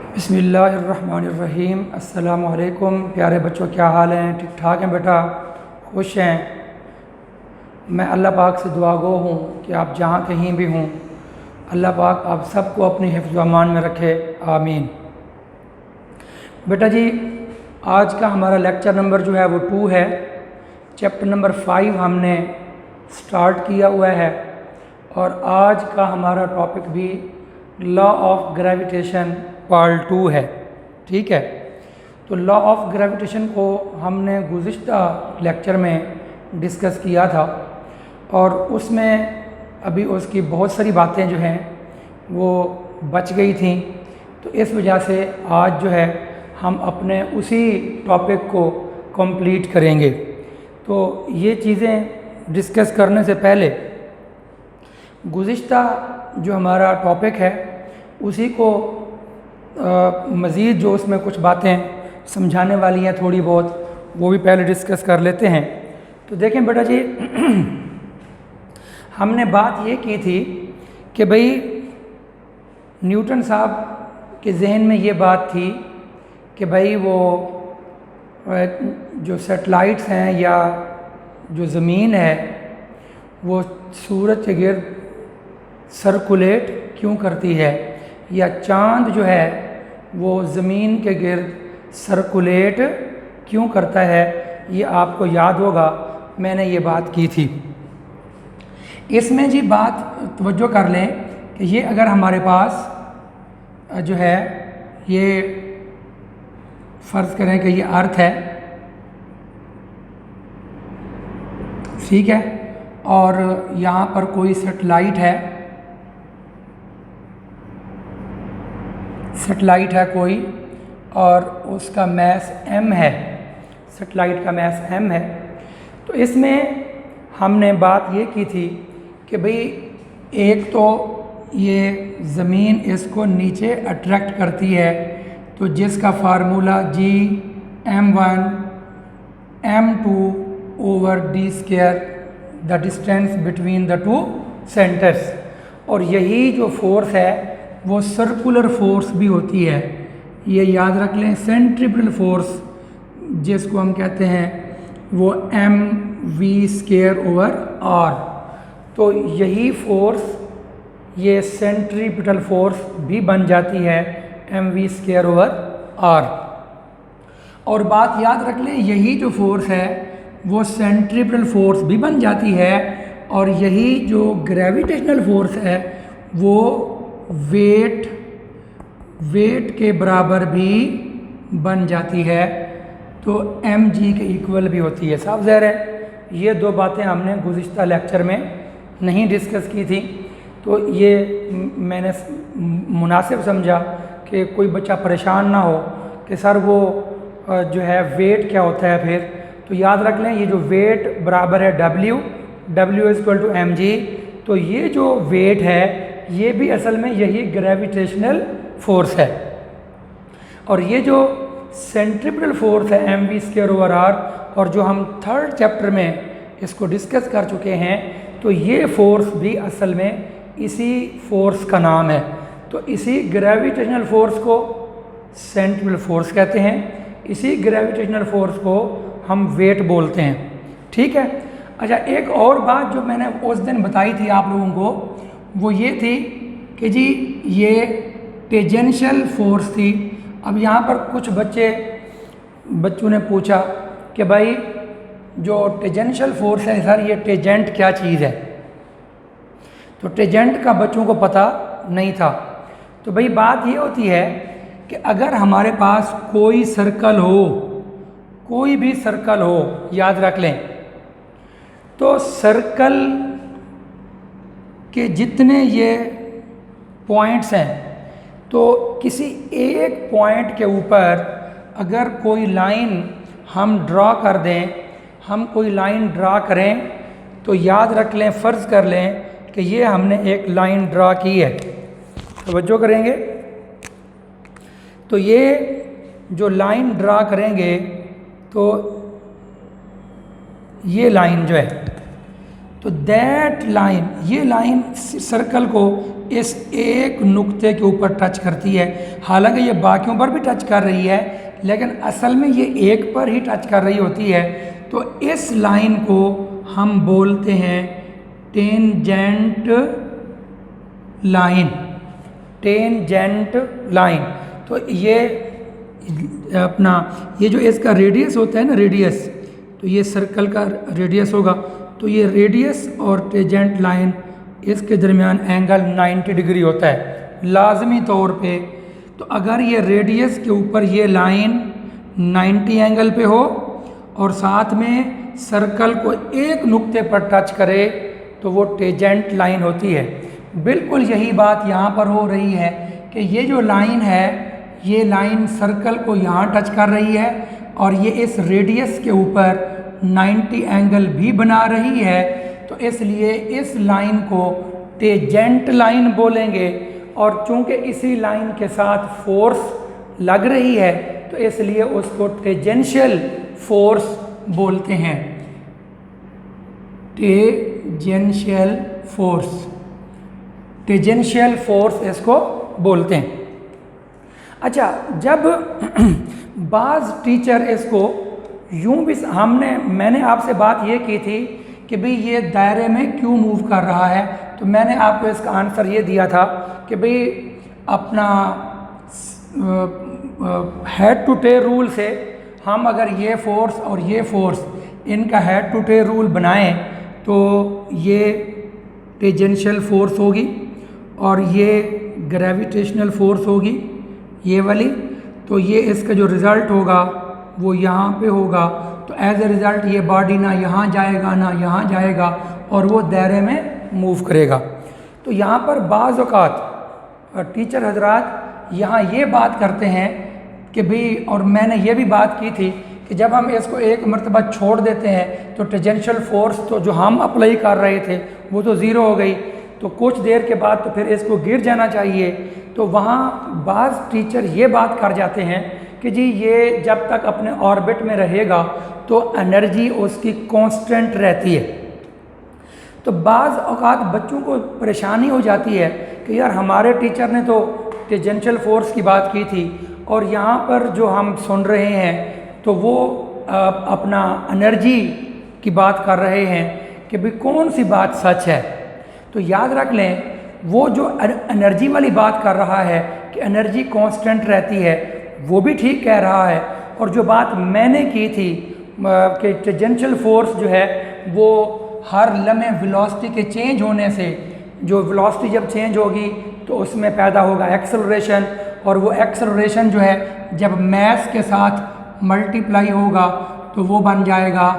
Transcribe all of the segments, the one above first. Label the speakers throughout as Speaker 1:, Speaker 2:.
Speaker 1: बिस्मिल्लाहिर्रहमानिर्रहीम। अस्सलामु अलैकुम। प्यारे बच्चों, क्या हाल हैं? ठीक ठाक हैं बेटा? खुश हैं? मैं अल्लाह पाक से दुआ गो हूँ कि आप जहाँ कहीं भी हों, अल्लाह पाक आप सबको अपनी हिफ्ज़ व अमान में रखे, आमीन। बेटा जी, आज का हमारा लेक्चर नंबर जो है वो 2 है। चैप्टर नंबर 5 हमने स्टार्ट किया हुआ है और आज का हमारा टॉपिक भी लॉ ऑफ ग्रेविटेशन पार्ट 2 है। ठीक है, तो लॉ ऑफ ग्रेविटेशन को हमने गुज़िश्ता लेक्चर में डिस्कस किया था और उसमें अभी उसकी बहुत सारी बातें जो हैं वो बच गई थी। तो इस वजह से आज जो है हम अपने उसी टॉपिक को कंप्लीट करेंगे। तो ये चीज़ें डिस्कस करने से पहले गुज़िश्ता जो हमारा टॉपिक है उसी को मज़ीद जो उसमें कुछ बातें समझाने वाली हैं थोड़ी बहुत, वो भी पहले डिस्कस कर लेते हैं। तो देखें बेटा जी, हमने बात ये की थी कि भाई न्यूटन साहब के जहन में ये बात थी कि भाई वो जो सैटेलाइट्स हैं या जो ज़मीन है वो सूरज के गिर्द सर्कुलेट क्यों करती है, या चाँद जो है वो ज़मीन के गिर्द सर्कुलेट क्यों करता है। ये आपको याद होगा, मैंने ये बात की थी। इसमें जी बात तवज्जो कर लें कि ये अगर हमारे पास जो है ये फ़र्ज़ करें कि ये अर्थ है, ठीक है, और यहाँ पर कोई सैटेलाइट है कोई, और उसका मैस m है, सैटेलाइट का मैस m है। तो इसमें हमने बात ये की थी कि भाई एक तो ये ज़मीन इसको नीचे अट्रैक्ट करती है, तो जिसका formula Gm1 m2 over d square, the distance between the two centres. और यही जो फोर्स है वो सर्कुलर फोर्स भी होती है, ये याद रख लें। सेंट्रीपिटल फोर्स जिसको हम कहते हैं वो mv स्क्वायर ओवर r। तो यही फोर्स ये सेंट्रीपिटल फोर्स भी बन जाती है mv स्क्वायर ओवर r। और बात याद रख लें, यही जो फोर्स है वो सेंट्रीपिटल फोर्स भी बन जाती है, और यही जो ग्रेविटेशनल फोर्स है वो वेट के बराबर भी बन जाती है, तो mg के इक्वल भी होती है। साफ ज़ाहिर है ये दो बातें हमने गुज़िश्ता लेक्चर में नहीं डिस्कस की थी, तो ये मैंने मुनासिब समझा कि कोई बच्चा परेशान ना हो कि सर वो जो है वेट क्या होता है। फिर तो याद रख लें, ये जो वेट बराबर है w is equal to mg। तो ये जो वेट है ये भी असल में यही ग्रेविटेशनल फोर्स है, और ये जो सेंट्रीपिटल फोर्स है mv स्क्वायर ओवर r, और जो हम 3rd चैप्टर में इसको डिस्कस कर चुके हैं, तो ये फोर्स भी असल में इसी फोर्स का नाम है। तो इसी ग्रेविटेशनल फोर्स को सेंट्रीपिटल फोर्स कहते हैं, इसी ग्रेविटेशनल फोर्स को हम वेट बोलते हैं। ठीक है। अच्छा, एक और बात जो मैंने उस दिन बताई थी आप लोगों को, वो ये थी कि जी ये टेंजेंशियल फोर्स थी। अब यहाँ पर कुछ बच्चों ने पूछा कि भाई जो टेंजेंशियल फोर्स है सर, ये टेंजेंट क्या चीज़ है। तो टेंजेंट का बच्चों को पता नहीं था। तो भाई बात ये होती है कि अगर हमारे पास कोई सर्कल हो, कोई भी सर्कल हो, याद रख लें, तो सर्कल के जितने ये पॉइंट्स हैं, तो किसी एक पॉइंट के ऊपर अगर कोई लाइन हम ड्रा कर दें, हम कोई लाइन ड्रा करें, तो याद रख लें, फ़र्ज़ कर लें कि ये हमने एक लाइन ड्रा की है। तवज्जो करेंगे, तो ये जो लाइन ड्रा करेंगे, तो ये लाइन जो है तो दैट लाइन, ये लाइन सर्कल को इस एक नुक्ते के ऊपर टच करती है। हालांकि ये बाकियों पर भी टच कर रही है, लेकिन असल में ये एक पर ही टच कर रही होती है। तो इस लाइन को हम बोलते हैं टेंजेंट लाइन, टेंजेंट लाइन। तो ये अपना ये जो इसका रेडियस होता है ना, रेडियस, तो ये सर्कल का रेडियस होगा। तो ये रेडियस और टेंजेंट लाइन इसके दरमियान एंगल 90 डिग्री होता है लाजमी तौर पे। तो अगर ये रेडियस के ऊपर ये लाइन 90 एंगल पे हो और साथ में सर्कल को एक नुक्ते पर टच करे तो वो टेंजेंट लाइन होती है। बिल्कुल यही बात यहाँ पर हो रही है कि ये जो लाइन है, ये लाइन सर्कल को यहाँ टच कर रही है और ये इस रेडियस के ऊपर 90 एंगल भी बना रही है। तो इसलिए इस लाइन को टेंजेंट लाइन बोलेंगे। और चूंकि इसी लाइन के साथ फोर्स लग रही है तो इसलिए उसको टेंजेंशियल फोर्स बोलते हैं, टेंजेंशियल फोर्स, टेंजेंशियल फोर्स इसको बोलते हैं। अच्छा, जब बाज़ टीचर इसको यूं भी मैंने आपसे बात ये की थी कि भाई ये दायरे में क्यों मूव कर रहा है, तो मैंने आपको इसका आंसर ये दिया था कि भाई अपना हेड टू टेल रूल से हम अगर ये फोर्स और ये फोर्स इनका हेड टू टेल रूल बनाएं तो ये टेंजेंशियल फोर्स होगी और ये ग्रेविटेशनल फोर्स होगी, ये वाली। तो ये इसका जो रिज़ल्ट होगा वो यहाँ पे होगा। तो एज ए रिज़ल्ट ये बॉडी ना यहाँ जाएगा ना यहाँ जाएगा और वो दायरे में मूव करेगा। तो यहाँ पर बाज़ औक़ात टीचर हजरात यहाँ ये बात करते हैं कि भाई, और मैंने ये भी बात की थी कि जब हम इसको एक मरतबा छोड़ देते हैं तो टेंजेंशियल फोर्स तो जो हम अप्लाई कर रहे थे वो तो ज़ीरो हो गई, तो कुछ देर के बाद तो फिर इसको गिर जाना चाहिए। तो वहाँ बाज़ टीचर ये बात कर जाते हैं कि जी ये जब तक अपने ऑर्बिट में रहेगा तो एनर्जी उसकी कांस्टेंट रहती है। तो बाज़ औक़ात बच्चों को परेशानी हो जाती है कि यार हमारे टीचर ने तो टेंजेंशियल फोर्स की बात की थी और यहाँ पर जो हम सुन रहे हैं तो वो अपना एनर्जी की बात कर रहे हैं कि भाई कौन सी बात सच है। तो याद रख लें, वो जो एनर्जी वाली बात कर रहा है कि एनर्जी कांस्टेंट रहती है, वो भी ठीक कह रहा है। और जो बात मैंने की थी कि टेंजेंशियल फोर्स जो है वो हर लम्हे वेलोसिटी के चेंज होने से, जो वेलोसिटी जब चेंज होगी तो उसमें पैदा होगा एक्सेलरेशन, और वो एक्सेलरेशन जो है जब मास के साथ मल्टीप्लाई होगा तो वो बन जाएगा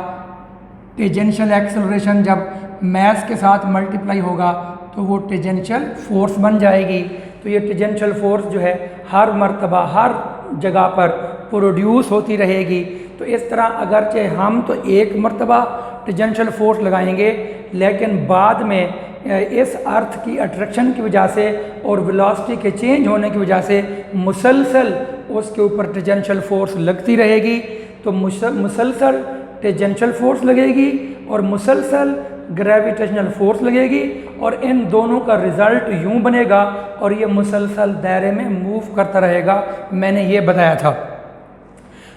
Speaker 1: टेंजेंशियल एक्सेलरेशन। जब मास के साथ मल्टीप्लाई होगा तो वो टेंजेंशियल फोर्स बन जाएगी। तो ये टेंजेंशियल फोर्स जो है हर मर्तबा हर जगह पर प्रोड्यूस होती रहेगी। तो इस तरह अगरचे हम तो एक मर्तबा टेंजेंशियल फोर्स लगाएंगे, लेकिन बाद में इस अर्थ की अट्रैक्शन की वजह से और वेलोसिटी के चेंज होने की वजह से मुसलसल उसके ऊपर टेंजेंशियल फोर्स लगती रहेगी। तो मुसलसल टेंजेंशियल फोर्स लगेगी और मुसलसल ग्रेविटेशनल फोर्स लगेगी, और इन दोनों का रिज़ल्ट यूं बनेगा और ये मुसलसल दायरे में मूव करता रहेगा। मैंने ये बताया था।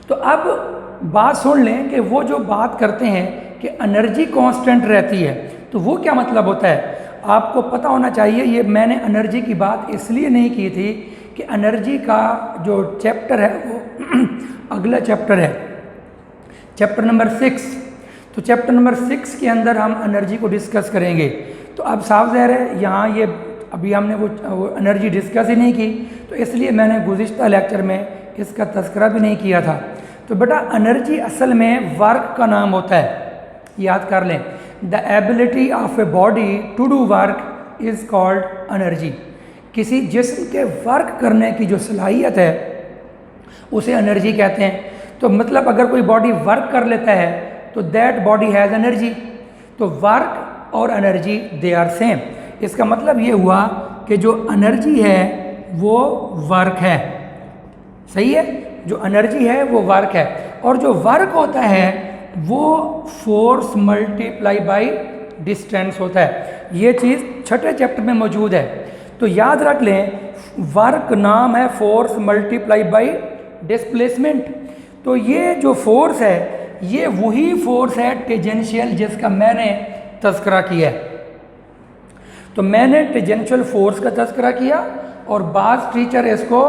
Speaker 1: तो अब बात सुन लें कि वो जो बात करते हैं कि एनर्जी कांस्टेंट रहती है, तो वो क्या मतलब होता है आपको पता होना चाहिए। ये मैंने एनर्जी की बात इसलिए नहीं की थी कि एनर्जी का जो चैप्टर है वो अगला चैप्टर है, चैप्टर नंबर 6। तो चैप्टर नंबर 6 के अंदर हम एनर्जी को डिस्कस करेंगे। तो अब साफ ज़ाहिर है यहाँ ये अभी हमने वो एनर्जी डिस्कस ही नहीं की, तो इसलिए मैंने गुज़िश्ता लेक्चर में इसका तज़किरा भी नहीं किया था। तो बेटा एनर्जी असल में वर्क का नाम होता है, याद कर लें। The ability of a body to do work is called energy. किसी जिस्म के वर्क करने की जो सलाहियत है उसे एनर्जी कहते हैं। तो मतलब अगर कोई बॉडी वर्क कर लेता है तो दैट बॉडी हैज़ एनर्जी। तो वर्क और एनर्जी दे आर सेम। इसका मतलब ये हुआ कि जो एनर्जी है वो वर्क है, सही है। जो एनर्जी है वो वर्क है, और जो वर्क होता है वो फोर्स मल्टीप्लाई बाय डिस्टेंस होता है। ये चीज़ छठे चैप्टर में मौजूद है। तो याद रख लें, वर्क नाम है फोर्स मल्टीप्लाई बाई डिस्प्लेसमेंट। तो ये जो फोर्स है ये वही फोर्स है टेंजेंशियल जिसका मैंने तज़किरा किया है। तो मैंने टेंजेंशियल फोर्स का तज़किरा किया और बाज़ टीचर इसको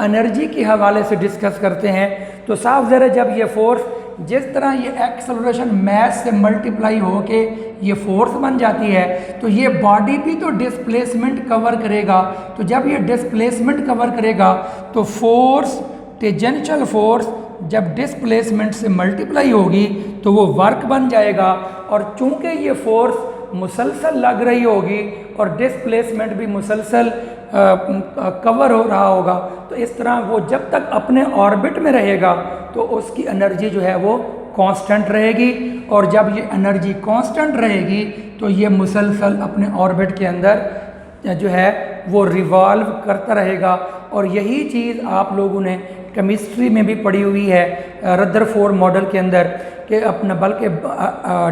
Speaker 1: एनर्जी के हवाले से डिस्कस करते हैं। तो साफ ज़रा जब ये फोर्स जिस तरह ये एक्सेलरेशन मास से मल्टीप्लाई होके ये फोर्स बन जाती है तो ये बॉडी भी तो डिस्प्लेसमेंट कवर करेगा। तो जब ये डिस्प्लेसमेंट कवर करेगा तो फोर्स टेंजेंशियल फोर्स जब डिस्प्लेसमेंट से मल्टीप्लाई होगी तो वो वर्क बन जाएगा। और चूंकि ये फोर्स मुसलसल लग रही होगी और डिस्प्लेसमेंट भी मुसलसल कवर हो रहा होगा, तो इस तरह वो जब तक अपने ऑर्बिट में रहेगा तो उसकी एनर्जी जो है वो कांस्टेंट रहेगी। और जब ये एनर्जी कांस्टेंट रहेगी तो ये मुसलसल अपने ऑर्बिट के अंदर जो है वो रिवॉल्व करता रहेगा। और यही चीज़ आप लोगों ने केमिस्ट्री में भी पढ़ी हुई है रदरफोर्ड मॉडल के अंदर कि अपना, बल्कि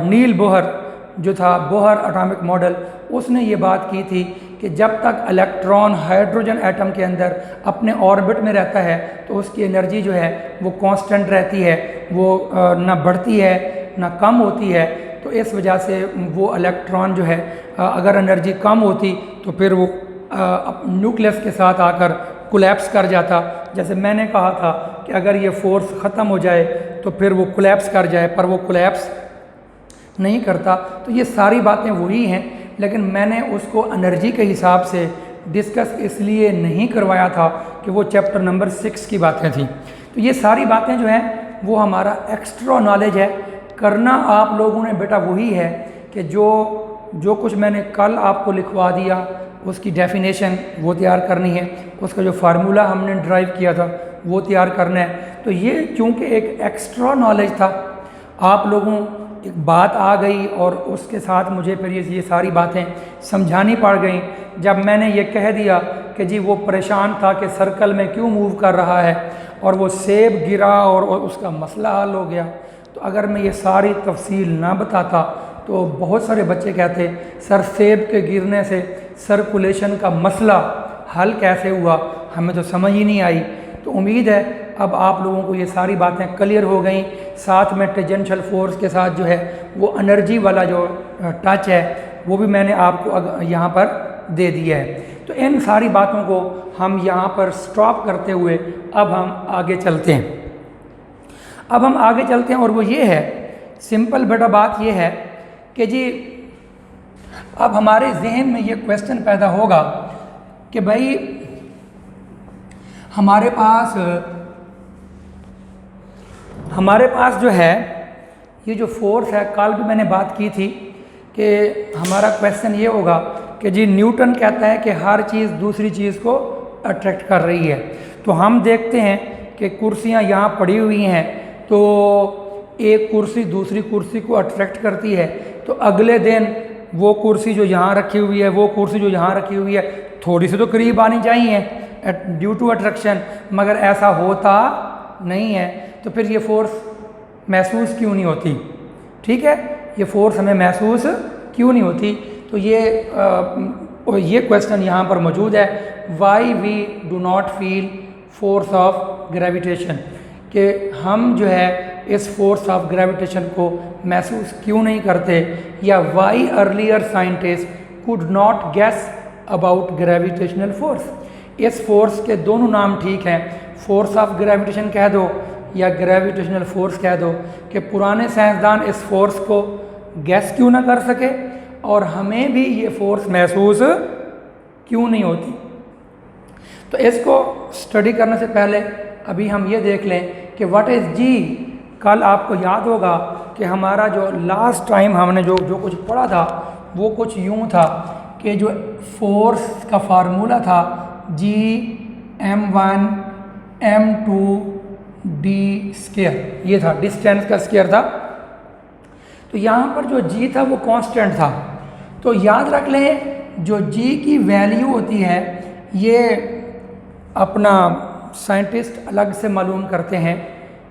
Speaker 1: नील बोहर जो था, बोहर एटॉमिक मॉडल, उसने ये बात की थी कि जब तक इलेक्ट्रॉन हाइड्रोजन एटम के अंदर अपने ऑर्बिट में रहता है तो उसकी एनर्जी जो है वो कांस्टेंट रहती है, वो ना बढ़ती है ना कम होती है। तो इस वजह से वो इलेक्ट्रॉन जो है अगर एनर्जी कम होती तो फिर वो न्यूक्लियस के साथ आकर कोलैप्स कर जाता। जैसे मैंने कहा था कि अगर ये फोर्स ख़त्म हो जाए तो फिर वो कोलैप्स कर जाए, पर वो कोलैप्स नहीं करता। तो ये सारी बातें वही हैं, लेकिन मैंने उसको एनर्जी के हिसाब से डिस्कस इसलिए नहीं करवाया था कि वो चैप्टर नंबर 6 की बातें थी। तो ये सारी बातें जो हैं वो हमारा एक्स्ट्रा नॉलेज है। करना आप लोगों ने बेटा वही है कि जो कुछ मैंने कल आपको लिखवा दिया उसकी डेफिनेशन वो तैयार करनी है, उसका जो फार्मूला हमने ड्राइव किया था वो तैयार करना है। तो ये चूँकि एक एक्स्ट्रा नॉलेज था, आप लोगों एक बात आ गई और उसके साथ मुझे फिर ये सारी बातें समझानी पड़ गई। जब मैंने ये कह दिया कि जी वो परेशान था कि सर्कल में क्यों मूव कर रहा है और वो सेब गिरा और उसका मसला हल हो गया, तो अगर मैं ये सारी तफसील ना बताता तो बहुत सारे बच्चे कहते सर सेब के गिरने से सर्कुलेशन का मसला हल कैसे हुआ, हमें तो समझ ही नहीं आई। तो उम्मीद है अब आप लोगों को ये सारी बातें क्लियर हो गई। साथ में टेंजेंशियल फोर्स के साथ जो है वो एनर्जी वाला जो टच है वो भी मैंने आपको यहाँ पर दे दिया है। तो इन सारी बातों को हम यहाँ पर स्टॉप करते हुए अब हम आगे चलते हैं। और वो ये है, सिंपल बेटा बात ये है कि जी अब हमारे जहन में ये क्वेश्चन पैदा होगा कि भाई हमारे पास जो है ये जो फोर्स है, कल भी मैंने बात की थी कि हमारा क्वेश्चन ये होगा कि जी न्यूटन कहता है कि हर चीज़ दूसरी चीज़ को अट्रैक्ट कर रही है। तो हम देखते हैं कि कुर्सियाँ यहाँ पड़ी हुई हैं, तो एक कुर्सी दूसरी कुर्सी को अट्रैक्ट करती है, तो अगले दिन वो कुर्सी जो यहाँ रखी हुई है, वो कुर्सी जो यहाँ रखी हुई है, थोड़ी सी तो करीब आनी चाहिए ड्यू टू अट्रैक्शन, मगर ऐसा होता नहीं है। तो फिर ये फोर्स महसूस क्यों नहीं होती? ठीक है, ये फोर्स हमें महसूस क्यों नहीं होती? तो ये क्वेश्चन यहाँ पर मौजूद है, why we do not feel force of gravitation, कि हम जो है इस फोर्स ऑफ ग्रेविटेशन को महसूस क्यों नहीं करते, या why earlier scientist could not guess about gravitational force. इस फोर्स के दोनों नाम ठीक हैं, फोर्स ऑफ ग्रेविटेशन कह दो या ग्रेविटेशनल फोर्स कह दो, कि पुराने साइंसदान इस फोर्स को गैस क्यों ना कर सके और हमें भी ये फोर्स महसूस क्यों नहीं होती। तो इसको स्टडी करने से पहले अभी हम ये देख लें कि व्हाट इज़ जी। कल आपको याद होगा कि हमारा जो लास्ट टाइम हमने जो कुछ पढ़ा था वो कुछ यूँ था कि जो फोर्स का फार्मूला था जी m1 m2 d स्क्वायर, ये था, डिस्टेंस का स्क्वायर था। तो यहाँ पर जो जी था वो कांस्टेंट था। तो याद रख लें जो जी की वैल्यू होती है ये अपना साइंटिस्ट अलग से मालूम करते हैं।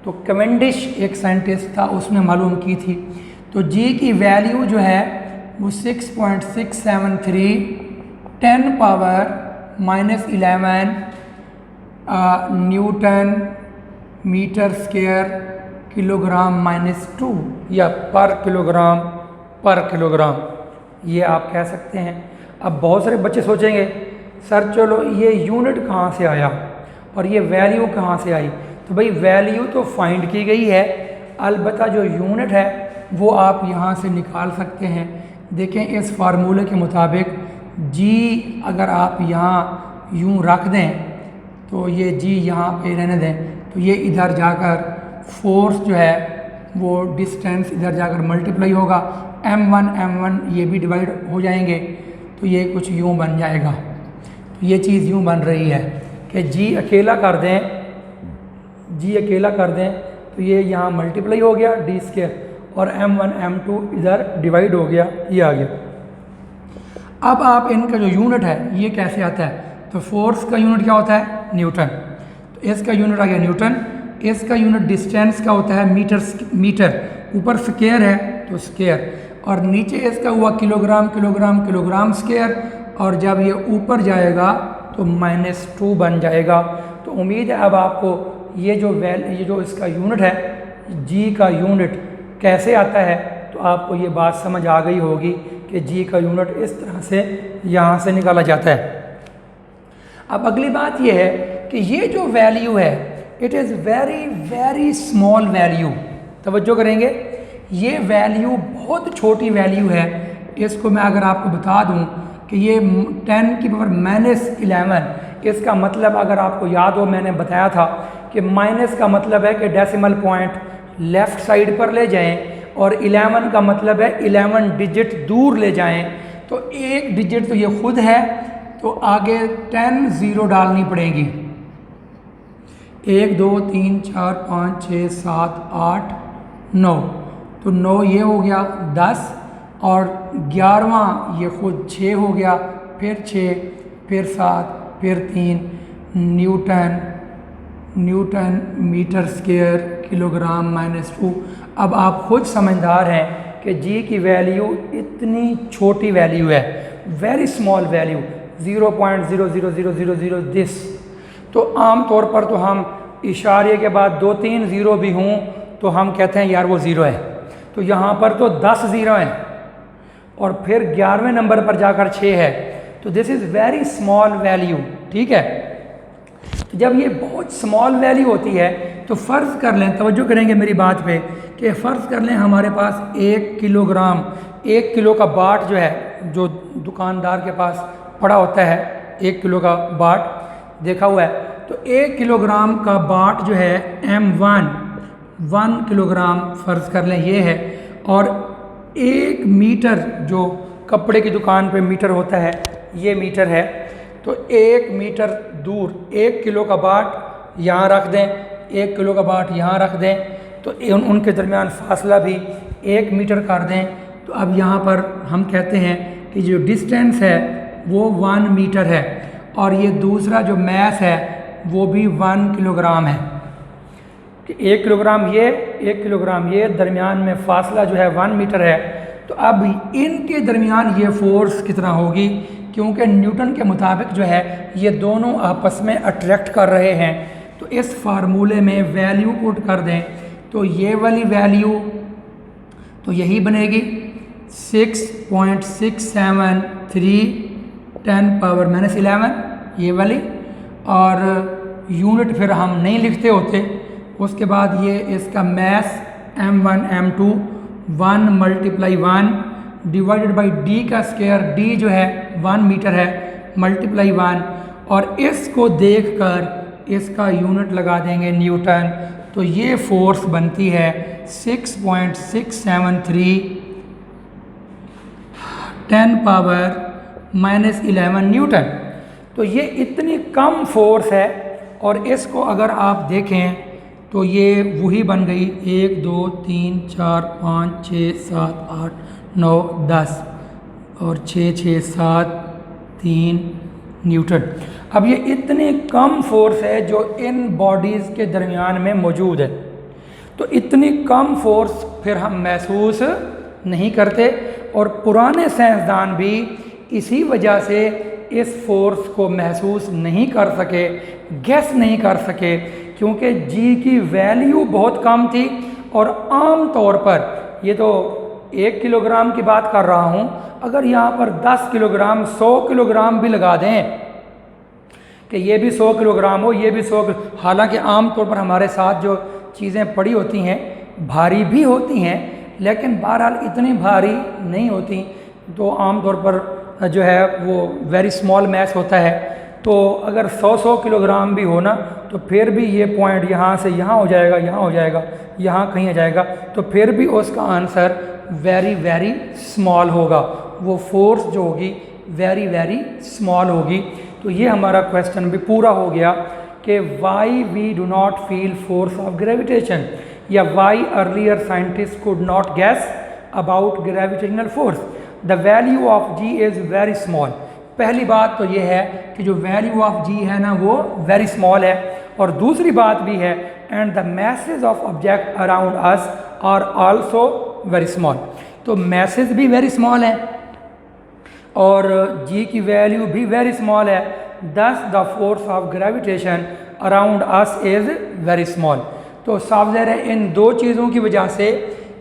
Speaker 1: तो कैवेंडिश एक साइंटिस्ट था, उसने मालूम की थी। तो जी की वैल्यू जो है वो 6.673 10 power -11 newton metre square kilogram -2 या पर किलोग्राम ये आप कह सकते हैं। अब बहुत सारे बच्चे सोचेंगे सर चलो ये यूनिट कहाँ से आया और ये वैल्यू कहाँ से आई। तो भाई वैल्यू तो फाइंड की गई है, अलबत्ता जो यूनिट है वो आप यहाँ से निकाल सकते हैं। देखें इस फार्मूले के मुताबिक जी अगर आप यहाँ यूँ रख दें तो ये जी यहाँ पे रहने दें तो ये इधर जाकर फोर्स जो है वो डिस्टेंस इधर जाकर मल्टीप्लाई होगा, m1 ये भी डिवाइड हो जाएंगे तो ये कुछ यूँ बन जाएगा। तो ये चीज़ यूँ बन रही है कि जी अकेला कर दें तो ये यहाँ मल्टीप्लाई हो गया डी स्क्वायर और m1 m2 इधर डिवाइड हो गया, ये आ गया। अब आप इनका जो यूनिट है ये कैसे आता है, तो फोर्स का यूनिट क्या होता है, न्यूटन। तो इसका यूनिट आ गया न्यूटन। इसका यूनिट डिस्टेंस का होता है मीटर, ऊपर स्क्वायर है तो स्क्वायर, और नीचे इसका हुआ किलोग्राम स्क्वायर, और जब ये ऊपर जाएगा तो -2 बन जाएगा। तो उम्मीद है अब आपको ये जो इसका यूनिट है जी का यूनिट कैसे आता है तो आपको ये बात समझ आ गई होगी कि जी का यूनिट इस तरह से यहाँ से निकाला जाता है। अब अगली बात ये है कि ये जो वैल्यू है it is very small value. तवज्जो करेंगे, ये वैल्यू बहुत छोटी वैल्यू है। इसको मैं अगर आपको बता दूं कि ये 10 की पावर -11, इसका मतलब अगर आपको याद हो मैंने बताया था कि माइनस का मतलब है कि डेसिमल पॉइंट लेफ़्ट साइड पर ले जाएं और 11 का मतलब है 11 डिजिट दूर ले जाएं। तो एक डिजिट तो ये खुद है तो आगे 10 ज़ीरो डालनी पड़ेगी। 1 2 3 4 5 6 7 8 9, तो 9 ये हो गया 10, और 11वां ये खुद 6 हो गया, फिर 6 फिर 7 फिर 3 न्यूटन मीटर स्क्वायर किलोग्राम -2। अब आप खुद समझदार हैं कि जी की वैल्यू इतनी छोटी वैल्यू है, वेरी स्मॉल वैल्यू, 0.00000 दिस। तो आम तौर पर तो हम इशारे के बाद 2-3 ज़ीरो भी हों तो हम कहते हैं यार वो ज़ीरो है। तो यहाँ पर तो 10 ज़ीरो हैं और फिर 11वें नंबर पर जाकर 6 है। तो this is very small value, ठीक है। तो जब ये बहुत स्मॉल वैल्यू होती है तो फ़र्ज़ कर लें, तवज्जो करेंगे मेरी बात पे, कि फ़र्ज़ कर लें हमारे पास 1 किलो का बाट जो है, जो दुकानदार के पास पड़ा होता है 1 किलो का बाट देखा हुआ है, तो 1 किलोग्राम का बाट जो है m1 1 किलोग्राम फ़र्ज़ कर लें ये है, और 1 मीटर जो कपड़े की दुकान पे मीटर होता है ये मीटर है। तो 1 मीटर दूर 1 किलो का बाट यहाँ रख दें, 1 किलो का बाट यहाँ रख दें, तो उनके दरमियान फासला भी 1 मीटर कर दें। तो अब यहाँ पर हम कहते हैं कि जो डिस्टेंस है वो 1 मीटर है, और ये दूसरा जो मैस है वो भी 1 किलोग्राम है। कि 1 किलोग्राम ये दरमियान में फासला जो है 1 मीटर है। तो अब इनके दरमियान ये फोर्स कितना होगी, क्योंकि न्यूटन के मुताबिक जो है ये दोनों आपस में अट्रैक्ट कर रहे हैं। तो इस फार्मूले में वैल्यू पुट कर दें तो ये वाली वैल्यू तो यही बनेगी 6.673 10 पावर -11 ये वाली, और यूनिट फिर हम नहीं लिखते होते। उसके बाद ये इसका mass m1 m2 1 × 1 divided by d का स्क्वायर, डी जो है 1 मीटर है, × 1, और इसको देखकर इसका यूनिट लगा देंगे न्यूटन। तो ये फोर्स बनती है 6.673 10 पावर -11 न्यूटन। तो ये इतनी कम फोर्स है, और इसको अगर आप देखें तो ये वही बन गई 1 2 3 4 5 6 7 8 9 10 और 6 6 7 3 न्यूटन। अब ये इतनी कम फोर्स है जो इन बॉडीज़ के दरमियान में मौजूद है। तो इतनी कम फोर्स फिर हम महसूस नहीं करते, और पुराने साइंसदान भी इसी वजह से इस फोर्स को महसूस नहीं कर सके, गेस नहीं कर सके, क्योंकि जी की वैल्यू बहुत कम थी। और आम तौर पर, ये तो 1 किलोग्राम की बात कर रहा हूँ, अगर यहाँ पर 10 किलोग्राम 100 किलोग्राम भी लगा दें कि ये भी 100 किलोग्राम हो, ये भी 100, हालांकि आम तौर पर हमारे साथ जो चीज़ें पड़ी होती हैं भारी भी होती हैं, लेकिन बहरहाल इतनी भारी नहीं होती। तो आम तौर पर जो है वो वेरी स्मॉल मैस होता है। तो अगर 100 किलोग्राम भी हो ना, तो फिर भी ये पॉइंट यहाँ से यहाँ हो जाएगा, यहाँ हो जाएगा, यहाँ कहीं आ जाएगा, तो फिर भी उसका आंसर वेरी वेरी स्मॉल होगा। वो फोर्स जो होगी वेरी वेरी स्मॉल होगी। तो ये हमारा क्वेश्चन भी पूरा हो गया कि why we do not feel force of gravitation, या why earlier scientist could not guess about gravitational force. The value of G is very small. पहली बात तो ये है कि जो वैल्यू ऑफ जी है ना वो वेरी स्मॉल है। और दूसरी बात भी है, and the masses of object around us are also very small. तो मैसेज भी वेरी स्मॉल है और जी की वैल्यू भी वेरी स्मॉल है। दस the force of gravitation around us is very small. तो साफ ज़ाहिर है इन दो चीज़ों की वजह से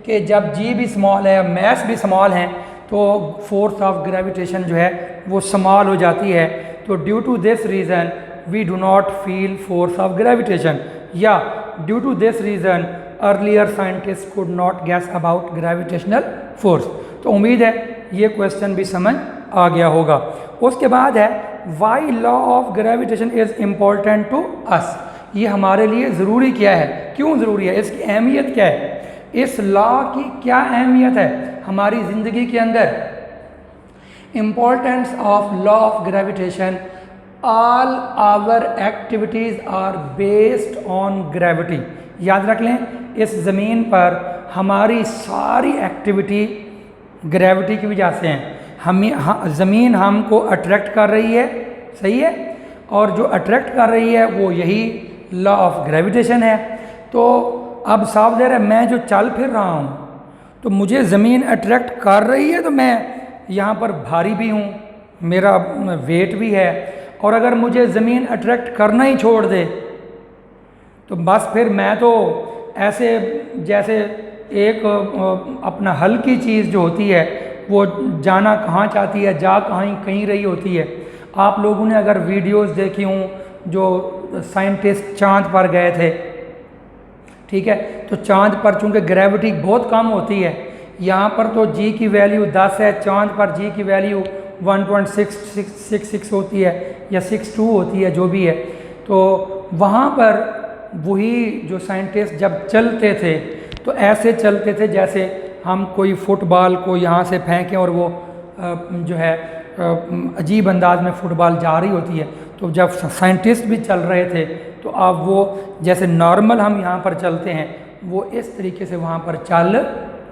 Speaker 1: कि जब जी भी स्मॉल है, मैस भी स्मॉल है, तो फोर्स ऑफ ग्रेविटेशन जो है वो स्मॉल हो जाती है। तो due to this reason we do not feel force of gravitation, या due to this reason earlier scientist could not guess about gravitational force. तो उम्मीद है ये क्वेश्चन भी समझ आ गया होगा। उसके बाद है why law of gravitation is important to us. ये हमारे लिए ज़रूरी क्या है, क्यों ज़रूरी है, इसकी अहमियत क्या है, इस लॉ की क्या अहमियत है हमारी ज़िंदगी के अंदर। Importance of law of gravitation, all our activities are based on gravity. याद रख लें, इस ज़मीन पर हमारी सारी एक्टिविटी ग्रेविटी की वजह से हैं। ज़मीन हमको अट्रैक्ट कर रही है, सही है, और जो अट्रैक्ट कर रही है वो यही लॉ ऑफ ग्रेविटेशन है। तो अब साफ ज़ाहिर है मैं जो चल फिर रहा हूँ तो मुझे ज़मीन अट्रैक्ट कर रही है, तो मैं यहाँ पर भारी भी हूँ, मेरा वेट भी है। और अगर मुझे ज़मीन अट्रैक्ट करना ही छोड़ दे तो बस फिर मैं तो ऐसे जैसे एक अपना हल्की चीज़ जो होती है वो जाना कहाँ चाहती है, जा कहीं रही होती है। आप लोगों ने अगर वीडियोस देखी हों जो साइंटिस्ट चांद पर गए थे, ठीक है, तो चांद पर चूँकि ग्रेविटी बहुत कम होती है, यहाँ पर तो जी की वैल्यू 10 है, चांद पर जी की वैल्यू 1.666 होती है या 62 होती है, जो भी है। तो वहाँ पर वही जो साइंटिस्ट जब चलते थे तो ऐसे चलते थे जैसे हम कोई फुटबॉल को यहाँ से फेंकें और वो जो है अजीब अंदाज में फुटबॉल जा रही होती है। तो जब साइंटिस्ट भी चल रहे थे तो अब वो जैसे नॉर्मल हम यहाँ पर चलते हैं वो इस तरीके से वहाँ पर चल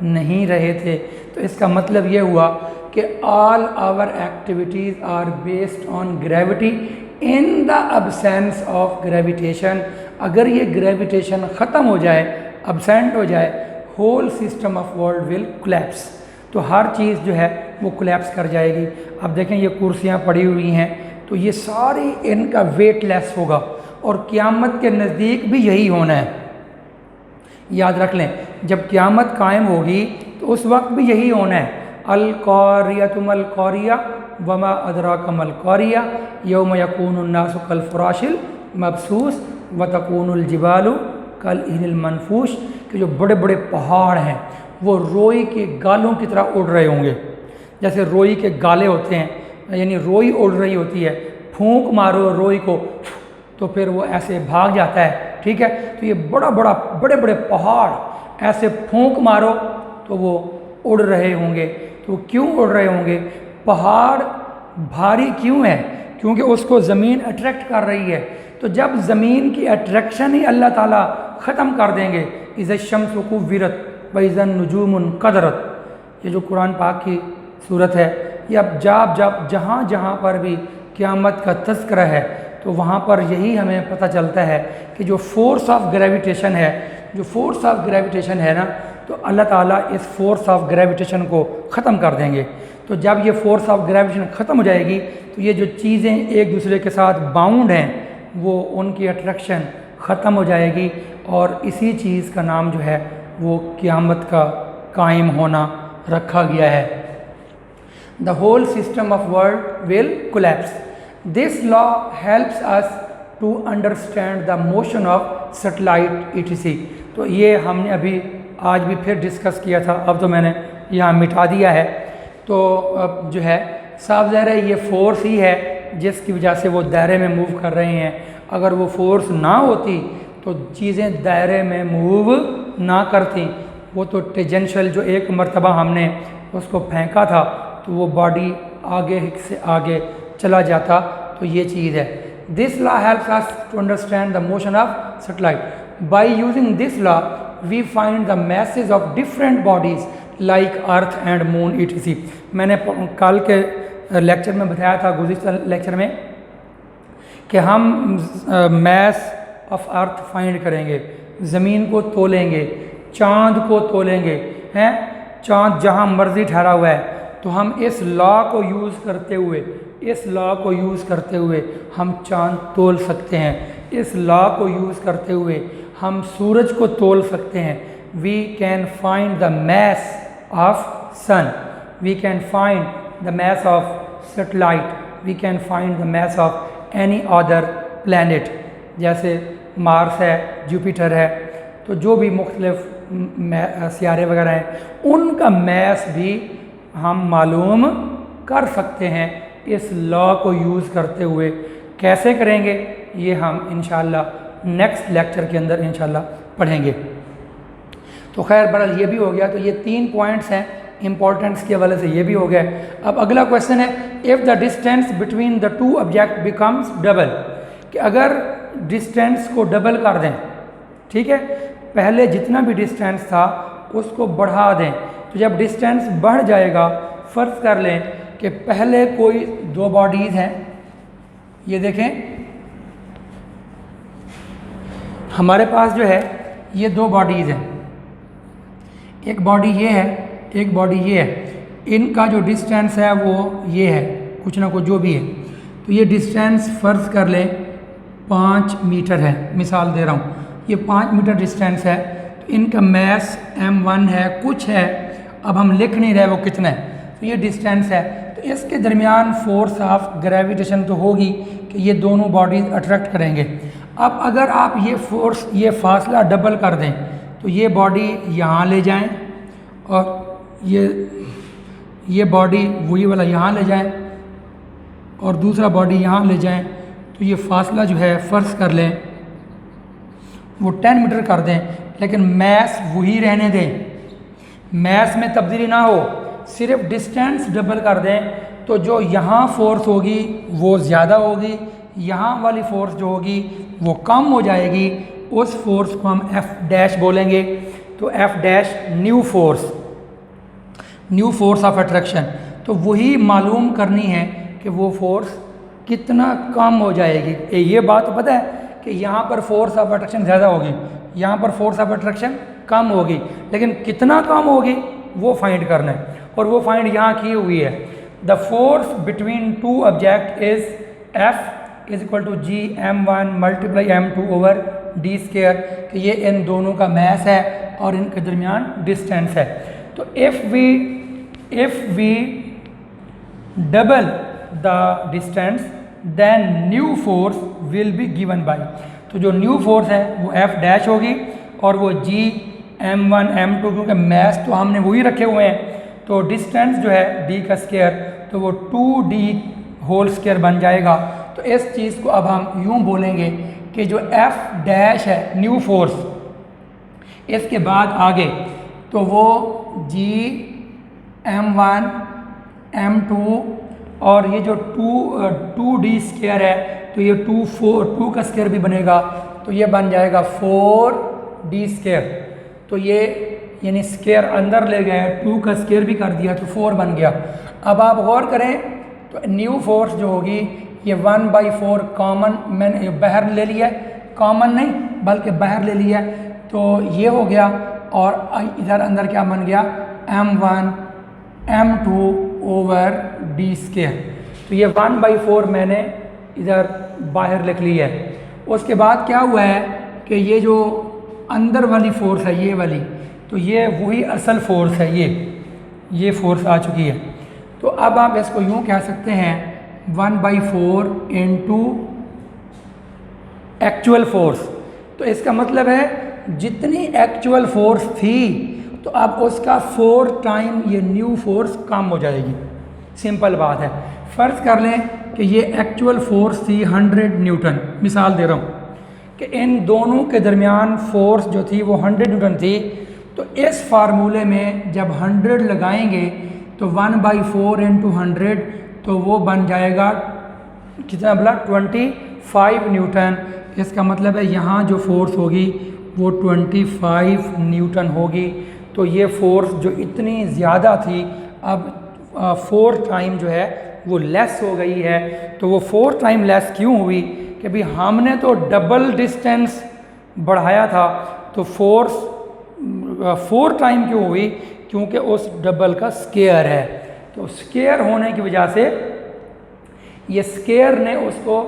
Speaker 1: नहीं रहे थे। तो इसका मतलब ये हुआ कि all our activities are based on gravity in the absence of gravitation. अगर ये ग्रेविटेशन ख़त्म हो जाए, अब्सेंट हो जाए, whole system of world will collapse. तो हर चीज़ जो है वो कोलैप्स कर जाएगी। अब देखें ये कुर्सियाँ पड़ी हुई हैं तो ये सारी इनका वेटलेस होगा और क़यामत के नज़दीक भी यही होना है। याद रख लें, जब क़यामत कायम होगी तो उस वक्त भी यही होना है। अल क़ारियतुल क़ारिया वमा अदराकमल क़ारिया यौम यकूनुन नासु कल फ़राशिल मबसूस व तकूनुल जिबालु कल इनिल मनफूश। कि जो बड़े बड़े पहाड़ हैं वो रोई के गालों की तरह उड़ रहे होंगे, जैसे रोई के गाले होते हैं, यानी रोई उड़ रही होती है। फूंक मारो रोई को तो फिर वो ऐसे भाग जाता है, ठीक है। तो ये बड़े बड़े पहाड़ ऐसे फूंक मारो तो वो उड़ रहे होंगे। तो क्यों उड़ रहे होंगे? पहाड़ भारी क्यों है? क्योंकि उसको ज़मीन अट्रैक्ट कर रही है। तो जब ज़मीन की अट्रैक्शन ही अल्लाह ताला ख़त्म कर देंगे, इज़ शम्स कुव्विरत व इज़न नुजूमुन क़दरत, ये जो कुरान पाक की सूरत है, ये अब जब जहाँ पर भी क़यामत का तज़किरा है तो वहाँ पर यही हमें पता चलता है कि जो फोर्स ऑफ ग्रेविटेशन है, जो फोर्स ऑफ ग्रेविटेशन है ना, तो अल्लाह ताला इस फोर्स ऑफ ग्रेविटेशन को ख़त्म कर देंगे। तो जब ये फोर्स ऑफ ग्रेविटेशन ख़त्म हो जाएगी तो ये जो चीज़ें एक दूसरे के साथ बाउंड हैं वो उनकी अट्रैक्शन ख़त्म हो जाएगी और इसी चीज़ का नाम जो है वो क़यामत का कायम होना रखा गया है। The whole system of world will collapse. This law helps us to understand the motion of satellite etc. तो ये हमने अभी आज भी फिर डिस्कस किया था, अब तो मैंने यहाँ मिटा दिया है। तो अब जो है साफ ज़ाहिर है ये फोर्स ही है जिसकी वजह से वो दायरे में मूव कर रहे हैं। अगर वो फोर्स ना होती तो चीज़ें दायरे में मूव ना करती। वो तो टेंजेंशियल जो एक मरतबा हमने उसको फेंका था तो वो बॉडी आगे से आगे चला जाता। तो ये चीज़ है। This law helps us to understand the motion of satellite. By using this law we find the masses of different bodies like earth and moon etc. मैंने कल के लेक्चर में बताया था, गुज़िश्ता लेक्चर में, कि हम मैस ऑफ अर्थ फाइंड करेंगे, ज़मीन को तोलेंगे, चाँद को तोलेंगे, हैं चाँद जहाँ मर्ज़ी ठहरा हुआ है। तो हम इस लॉ को यूज़ करते हुए हम चाँद तोल सकते हैं। इस लॉ को यूज़ करते हुए हम सूरज को तोल सकते हैं। We can find the mass of sun, we can find the mass of satellite, we can find the mass of any other planet, जैसे मार्स है, जुपिटर है। तो जो भी मुख्तलिफ सियारे वगैरह हैं उनका मैस भी हम मालूम कर सकते हैं इस लॉ को यूज़ करते हुए। कैसे करेंगे ये हम इंशाअल्लाह नेक्स्ट लेक्चर के अंदर इंशाअल्लाह पढ़ेंगे। तो खैर बहरहाल ये भी हो गया। तो ये 3 पॉइंट्स हैं इम्पोर्टेंस के हवाले से, ये भी हो गया। अब अगला क्वेश्चन है, if the distance between the two object becomes double, कि अगर डिस्टेंस को डबल कर दें, ठीक है, पहले जितना भी डिस्टेंस था उसको बढ़ा दें। तो जब डिस्टेंस बढ़ जाएगा, फ़र्ज़ कर लें कि पहले कोई 2 बॉडीज़ हैं, ये देखें हमारे पास जो है ये 2 बॉडीज़ हैं, एक बॉडी ये है, एक बॉडी ये है। इनका जो डिस्टेंस है वो ये है, कुछ ना कुछ जो भी है। तो ये डिस्टेंस फ़र्ज़ कर लें 5 मीटर है, मिसाल दे रहा हूँ, ये 5 मीटर डिस्टेंस है। तो इनका मैस m1 है, कुछ है, अब हम लिख नहीं रहे वो कितना है। तो ये डिस्टेंस है। तो इसके दरमियान फोर्स ऑफ ग्रेविटेशन तो होगी कि ये दोनों बॉडीज़ अट्रैक्ट करेंगे। अब अगर आप ये फोर्स, ये फासला डबल कर दें तो ये बॉडी यहाँ ले जाएं और ये बॉडी वही वाला यहाँ ले जाएं और दूसरा बॉडी यहाँ ले जाएं। तो ये फासला जो है फ़र्ज़ कर लें वो 10 मीटर कर दें, लेकिन मैस वही रहने दें, मैस में तब्दीली ना हो, सिर्फ डिस्टेंस डबल कर दें। तो जो यहाँ फोर्स होगी वो ज़्यादा होगी, यहाँ वाली फोर्स जो होगी वो कम हो जाएगी। उस फोर्स को हम F डैश बोलेंगे। तो F dash new force of attraction. तो वही मालूम करनी है कि वो फोर्स कितना कम हो जाएगी। ये बात पता है कि यहाँ पर फोर्स ऑफ अट्रैक्शन ज़्यादा होगी, यहाँ पर फोर्स ऑफ अट्रैक्शन कम होगी, लेकिन कितना कम होगी वो फाइंड करना है। और वो फाइंड यहाँ की हुई है, the force between 2 object is F is equal to G m1 multiply m2 over d square, कि ये इन दोनों का मैस है और इनके दरमियान डिस्टेंस है। तो if we double the distance then new force will be given by, तो जो न्यू फोर्स है वो F डैश होगी और वो जी m1 m2, क्योंकि मैस तो हमने वही रखे हुए हैं। तो डिस्टेंस जो है d का स्केयर, तो वो 2d होल स्केयर बन जाएगा। तो इस चीज़ को अब हम यूँ बोलेंगे कि जो F डैश है न्यू फोर्स, इसके बाद आगे तो वो g m1 m2 और ये जो 2d स्केयर है, तो ये 2 का स्केयर भी बनेगा, तो ये बन जाएगा 4d स्केयर। तो ये यानी स्केयर अंदर ले गए, 2 का स्केयर भी कर दिया तो 4 बन गया। अब आप गौर करें तो न्यू फोर्स जो होगी ये 1/4 कॉमन मैंने बाहर ले लिया, कॉमन नहीं बल्कि बाहर ले लिया, तो ये हो गया। और इधर अंदर क्या बन गया m1 m2 over D square. तो ये 1/4 मैंने इधर बाहर लिख ली है। उसके बाद क्या हुआ है कि ये जो अंदर वाली फोर्स है ये वाली, तो ये वही असल फोर्स है, ये फोर्स आ चुकी है। तो अब आप इसको यूँ कह सकते हैं 1/4 इंटू एक्चुअल फोर्स। तो इसका मतलब है जितनी एक्चुअल फोर्स थी तो अब उसका 4 टाइम ये न्यू फोर्स कम हो जाएगी। सिंपल बात है। फ़र्ज़ कर लें कि ये एक्चुअल फोर्स थी 100 न्यूटन, मिसाल दे रहा हूँ कि इन दोनों के दरमियान फोर्स जो थी वो 100 न्यूटन थी। तो इस फार्मूले में जब 100 लगाएंगे तो 1/4 इंटू 100, तो वो बन जाएगा कितना बोला 25 न्यूटन। इसका मतलब है यहाँ जो फोर्स होगी वो 25 न्यूटन होगी। तो ये फोर्स जो इतनी ज़्यादा थी अब 4 टाइम जो है वो लेस हो गई है। तो वो 4 टाइम लेस क्यों हुई कि भाई हमने तो डबल डिस्टेंस बढ़ाया था, तो फोर्स 4 टाइम क्यों हुई, क्योंकि उस डबल का स्केयर है। तो स्केयर होने की वजह से ये स्केयर ने उसको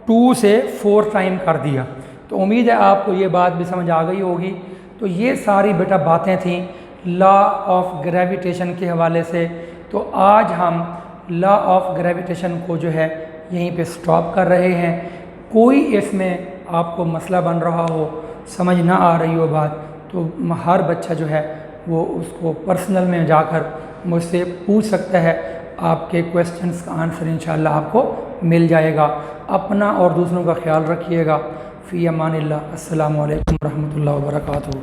Speaker 1: 2 से 4 टाइम कर दिया। तो उम्मीद है आपको ये बात भी समझ आ गई होगी। तो ये सारी बेटा बातें थीं लॉ ऑफ ग्रेविटेशन के हवाले से। तो आज हम लॉ ऑफ ग्रेविटेशन को जो है यहीं पे स्टॉप कर रहे हैं। कोई इसमें आपको मसला बन रहा हो, समझ ना आ रही हो बात, तो हर बच्चा जो है वो उसको पर्सनल में जाकर मुझसे पूछ सकता है। आपके क्वेश्चंस का आंसर इंशाल्लाह आपको मिल जाएगा। अपना और दूसरों का ख्याल रखिएगा। फ़ी अमानिल्लाह। अस्सलामु अलैकुम रहमतुल्लाहि व बरकातुहू।